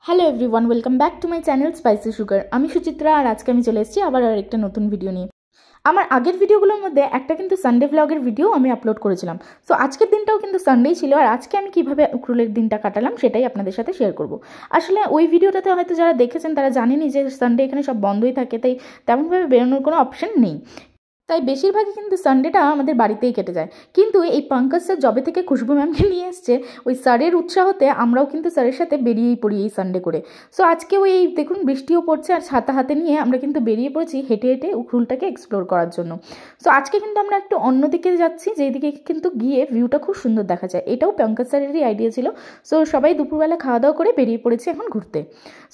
Hello everyone, welcome back to my channel spicy sugar. আমি সুচিত্রা, আর আজকে আমি চলে এসেছি আবার আরেকটা নতুন ভিডিও নিয়ে। আমার আগের ভিডিওগুলোর মধ্যে একটা কিন্তু সানডে ভ্লগের ভিডিও আমি আপলোড করেছিলাম। সো আজকের দিনটাও কিন্তু সানডেই ছিল, আর আজকে আমি কীভাবে উখরুলের দিনটা কাটালাম সেটাই আপনাদের সাথে শেয়ার করব। আসলে ওই ভিডিওটাতে হয়তো যারা দেখেছেন তারা জানেনই যে সানডে এখানে সব বন্ধই থাকে, তাই তেমনভাবে বেরোনোর কোনো অপশন নেই। তাই বেশিরভাগই কিন্তু সানডেটা আমাদের বাড়িতেই কেটে যায়। কিন্তু এই পঙ্কজ স্যার জবে থেকে খুশবু ম্যামকে নিয়ে এসছে, ওই স্যারের উৎসাহতে আমরাও কিন্তু স্যারের সাথে বেরিয়েই পড়ি এই সানডে করে। সো আজকে ওই দেখুন বৃষ্টিও পড়ছে, আর ছাতা হাতে নিয়ে আমরা কিন্তু বেরিয়ে পড়েছি হেঁটে হেঁটে উখরুলটাকে এক্সপ্লোর করার জন্য। সো আজকে কিন্তু আমরা একটু অন্য দিকে যাচ্ছি, যেদিকে কিন্তু গিয়ে ভিউটা খুব সুন্দর দেখা যায়। এটাও পঙ্কজ স্যারেরই আইডিয়া ছিল। সো সবাই দুপুরবেলা খাওয়া দাওয়া করে বেরিয়ে পড়েছে এখন ঘুরতে।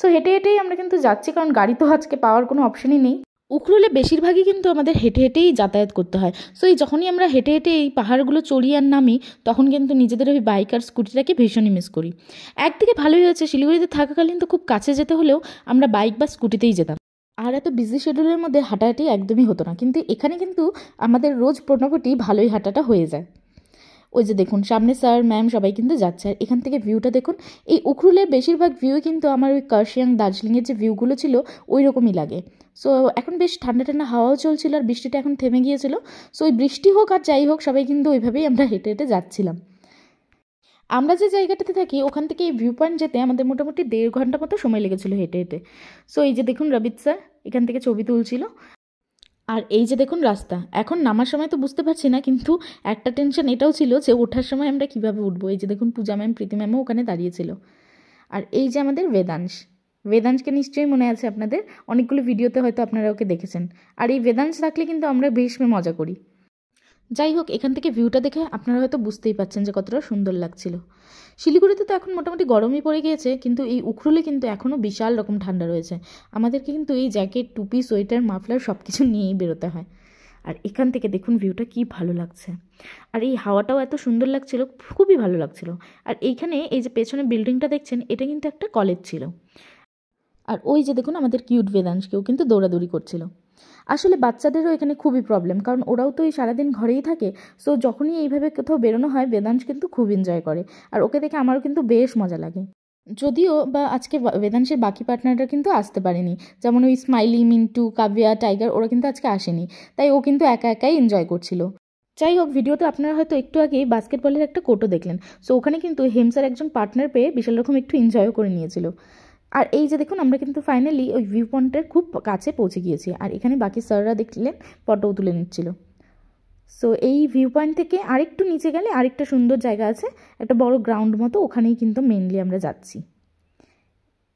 সো হেঁটে হেঁটেই আমরা কিন্তু যাচ্ছি, কারণ গাড়ি তো আজকে পাওয়ার কোনো অপশনই নেই। উখরুলে বেশিরভাগই কিন্তু আমাদের হেঁটে হেঁটেই যাতায়াত করতে হয়। সো এই যখনই আমরা হেঁটে হেঁটে এই পাহাড়গুলো চড়ি আর নামি, তখন কিন্তু নিজেদের ওই বাইক আর স্কুটিটাকে ভীষণই মিস করি। একদিকে ভালোই হয়েছে, শিলিগুড়িতে থাকাকালীন তো খুব কাছে যেতে হলেও আমরা বাইক বা স্কুটিতেই যেতাম, আর এত বিজি শিডিউলের মধ্যে হাঁটাহাঁটি একদমই হতো না। কিন্তু এখানে কিন্তু আমাদের রোজ মোটামুটি ভালোই হাঁটাটা হয়ে যায়। ওই যে দেখুন সামনে স্যার ম্যাম সবাই কিন্তু যাচ্ছে, আর এখান থেকে ভিউটা দেখুন। এই উখরুলের বেশিরভাগ ভিউ কিন্তু আমার ওই কার্শিয়াং দার্জিলিংয়ের যে ভিউগুলো ছিল ওই রকমই লাগে। সো এখন বেশ ঠান্ডা ঠান্ডা হাওয়াও চলছিল, আর বৃষ্টিটা এখন থেমে গিয়েছিল। সো ওই বৃষ্টি হোক আর যাই হোক, সবাই কিন্তু ওইভাবেই আমরা হেঁটে হেঁটে যাচ্ছিলাম। আমরা যে জায়গাটাতে থাকি ওখান থেকে এই ভিউ পয়েন্ট যেতে আমাদের মোটামুটি 1.5 ঘন্টা মতো সময় লেগেছিল হেঁটে হেঁটে। সো এই যে দেখুন রবিত স্যার এখান থেকে ছবি তুলছিল, আর এই যে দেখুন রাস্তা। এখন নামার সময় তো বুঝতে পারছি না, কিন্তু একটা টেনশন এটাও ছিল যে ওঠার সময় আমরা কিভাবে উঠবো। এই যে দেখুন পূজা ম্যাম, প্রীতি ম্যামও ওখানে দাঁড়িয়েছিল। আর এই যে আমাদের বেদাংশকে নিশ্চয়ই মনে আছে আপনাদের, অনেকগুলো ভিডিওতে হয়তো আপনারা ওকে দেখেছেন। আর এই বেদাংশ থাকলে কিন্তু আমরা বেশ মজা করি। যাই হোক, এখান থেকে ভিউটা দেখে আপনারা হয়তো বুঝতেই পারছেন যে কতটা সুন্দর লাগছিল। শিলিগুড়িতে তো এখন মোটামুটি গরমই পড়ে গিয়েছে, কিন্তু এই উখরুলে কিন্তু এখনও বিশাল রকম ঠান্ডা রয়েছে। আমাদেরকে কিন্তু এই জ্যাকেট, টুপি, সোয়েটার, মাফলার সব কিছু নিয়েই বেরোতে হয়। আর এখান থেকে দেখুন ভিউটা কি ভালো লাগছে, আর এই হাওয়াটাও এত সুন্দর লাগছিল, খুবই ভালো লাগছিল। আর এইখানে এই যে পেছনে বিল্ডিংটা দেখছেন, এটা কিন্তু একটা কলেজ ছিল। আর ওই যে দেখুন আমাদের কিউট বেদাংশকেও কিন্তু দৌড়াদৌড়ি করছিল। আসলে বাচ্চাদেরও এখানে খুবই প্রবলেম, কারণ ওরাও তো এই সারাদিন ঘরেই থাকে। সো যখনই এইভাবে কোথাও বেরোনো হয়, বেদাংশ কিন্তু খুব এনজয় করে, আর ওকে দেখে আমারও কিন্তু বেশ মজা লাগে। যদিও বা আজকে বেদাংশের বাকি পার্টনাররা কিন্তু আসতে পারেনি, যেমন ওই স্মাইলি, মিন্টু, কাব্যা, টাইগার, ওরা কিন্তু আজকে আসেনি। তাই ও কিন্তু একা একাই এনজয় করছিল। যাই হোক, ভিডিওতে আপনারা হয়তো একটু আগেই বাস্কেটবলের একটা কোটো দেখলেন। সো ওখানে কিন্তু হেমসার একজন পার্টনার পেয়ে বিশাল রকম একটু এনজয়ও করে নিয়েছিল। আর এই যে দেখুন আমরা কিন্তু ফাইনালি ওই ভিউ পয়েন্টের খুব কাছে পৌঁছে গিয়েছি, আর এখানে বাকি স্যাররা দেখলেন ফটোও তুলে নিচ্ছিল। সো এই ভিউ পয়েন্ট থেকে আরেকটু নিচে গেলে আরেকটা সুন্দর জায়গা আছে, একটা বড় গ্রাউন্ড মতো, ওখানেই কিন্তু মেনলি আমরা যাচ্ছি।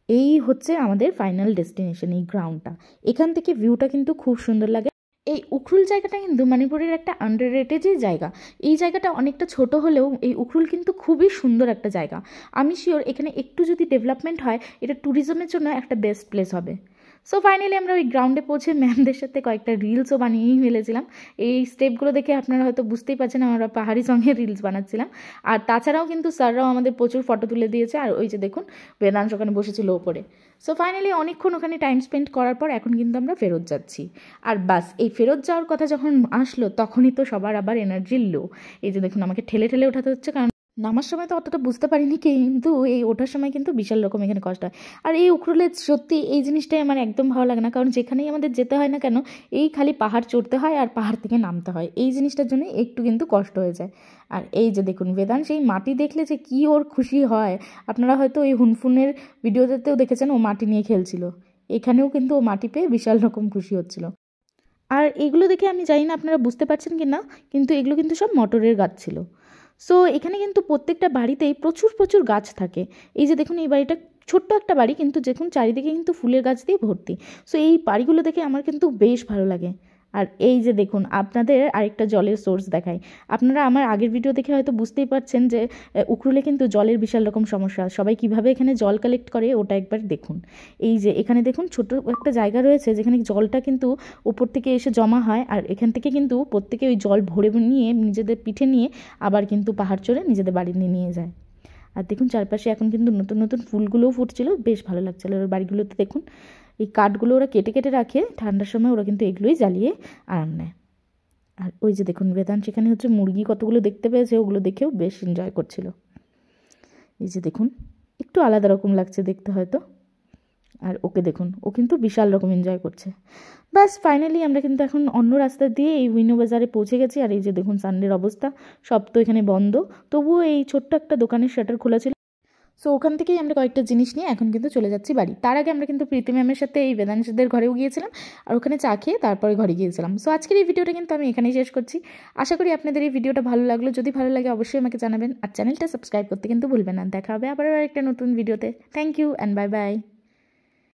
এই হচ্ছে আমাদের ফাইনাল ডেস্টিনেশন, এই গ্রাউন্ডটা। এখান থেকে ভিউটা কিন্তু খুব সুন্দর লাগে। এই উখরুল জায়গাটা কিন্তু মণিপুরের একটা আন্ডাররেটেড জায়গা। এই জায়গাটা অনেকটা ছোট হলেও এই উখরুল কিন্তু খুবই সুন্দর একটা জায়গা। আমি শিওর এখানে একটু যদি ডেভেলপমেন্ট হয়, এটা ট্যুরিজমের জন্য একটা বেস্ট প্লেস হবে। সো ফাইনালি আমরা ওই গ্রাউন্ডে পৌঁছে ম্যামদের সাথে কয়েকটা রিলসও বানিয়েই ফেলেছিলাম। এই স্টেপগুলো দেখে আপনারা হয়তো বুঝতেই পারছেন আমরা পাহাড়ি সঙ্গে রিলস বানাচ্ছিলাম। আর তাছাড়াও কিন্তু স্যাররাও আমাদের প্রচুর ফটো তুলে দিয়েছে। আর ওই যে দেখুন বেদাংশ ওখানে বসেছিল ওপরে। সো ফাইনালি অনেকক্ষণ ওখানে টাইম স্পেন্ড করার পর এখন কিন্তু আমরা ফেরত যাচ্ছি। আর বাস এই ফেরত যাওয়ার কথা যখন আসলো, তখনই তো সবার আবার এনার্জি লো। এই যে দেখুন আমাকে ঠেলে ঠেলে ওঠাতে হচ্ছে, কারণ নামার সময় তো অতটা বুঝতে পারিনি, কিন্তু এই ওঠার সময় কিন্তু বিশাল রকম এখানে কষ্ট হয়। আর এই উখরুলে সত্যি এই জিনিসটাই আমার একদম ভালো লাগে না, কারণ যেখানেই আমাদের যেতে হয় না কেন, এই খালি পাহাড় চড়তে হয় আর পাহাড় থেকে নামতে হয়। এই জিনিসটার জন্য একটু কিন্তু কষ্ট হয়ে যায়। আর এই যে দেখুন বেদাংশ এই মাটি দেখলে যে কী ওর খুশি হয়, আপনারা হয়তো এই হুনফুনের ভিডিওতেও দেখেছেন, ও মাটি নিয়ে খেলছিল। এখানেও কিন্তু ও মাটি পেয়ে বিশাল রকম খুশি হচ্ছিল। আর এগুলো দেখে আমি জানি না আপনারা বুঝতে পারছেন কি না, কিন্তু এগুলো কিন্তু সব মটরের গাছ ছিল। সো এখানে কিন্তু প্রত্যেকটা বাড়িতেই প্রচুর প্রচুর গাছ থাকে। এই যে দেখুন এই বাড়িটা ছোট্ট একটা বাড়ি, কিন্তু দেখুন চারিদিকে কিন্তু ফুলের গাছ দিয়ে ভর্তি। সো এই বাড়িগুলো দেখে আমার কিন্তু বেশ ভালো লাগে। আর এই যে দেখুন আপনাদের আরেকটা জলের সোর্স দেখাই। আপনারা আমার আগের ভিডিও দেখে হয়তো বুঝতেই পারছেন যে উখরুলে কিন্তু জলের বিশাল রকম সমস্যা। সবাই কিভাবে এখানে জল কালেক্ট করে ওটা একবার দেখুন। এই যে এখানে দেখুন ছোট একটা জায়গা রয়েছে যেখানে জলটা কিন্তু উপর থেকে এসে জমা হয়, আর এখান থেকে কিন্তু প্রত্যেকে ওই জল ভরে নিয়ে নিজেদের পিঠে নিয়ে আবার কিন্তু পাহাড় চড়ে নিজেদের বাড়ি নিয়ে যায়। আর দেখুন চারপাশে এখন কিন্তু নতুন নতুন ফুলগুলোও ফুটছিল, বেশ ভালো লাগছিল। ওর বাড়িগুলোতে দেখুন এই কাঠগুলো ওরা কেটে কেটে রাখে, ঠান্ডার সময় ওরা কিন্তু এগুলোই জ্বালিয়ে আরাম নেয়। আর ওই যে দেখুন বেদাংশ সেখানে হচ্ছে মুরগি কতগুলো দেখতে পেয়েছে, ওগুলো দেখেও বেশ এনজয় করছিল। এই যে দেখুন একটু আলাদা রকম লাগছে দেখতে হয়তো। আর ওকে দেখুন, ও কিন্তু বিশাল রকম এনজয় করছে। ব্যাস ফাইনালি আমরা কিন্তু এখন অন্য রাস্তা দিয়ে এই উইনো বাজারে পৌঁছে গেছি। আর এই যে দেখুন সানডের অবস্থা, সব তো এখানে বন্ধ, তবুও এই ছোট্ট একটা দোকানের শাটার খোলা ছিল। সো ওখান থেকেই আমরা কয়েকটা জিনিস নিয়ে এখন কিন্তু চলে যাচ্ছি বাড়ি। তার আগে আমরা কিন্তু প্রীতি ম্যামের সাথে এই বেদাংশদের ঘরেও গিয়েছিলাম, আর ওখানে চা খেয়ে তারপরে ঘরে গিয়েছিলাম। সো আজকের এই ভিডিওটা কিন্তু আমি এখানেই শেষ করছি। আশা করি আপনাদের এই ভিডিওটা ভালো লাগলো। যদি ভালো লাগে অবশ্যই আমাকে জানাবেন, আর চ্যানেলটা সাবস্ক্রাইব করতে কিন্তু ভুলবেন না। দেখা হবে আবার একটা নতুন ভিডিওতে। Thank you and bye by.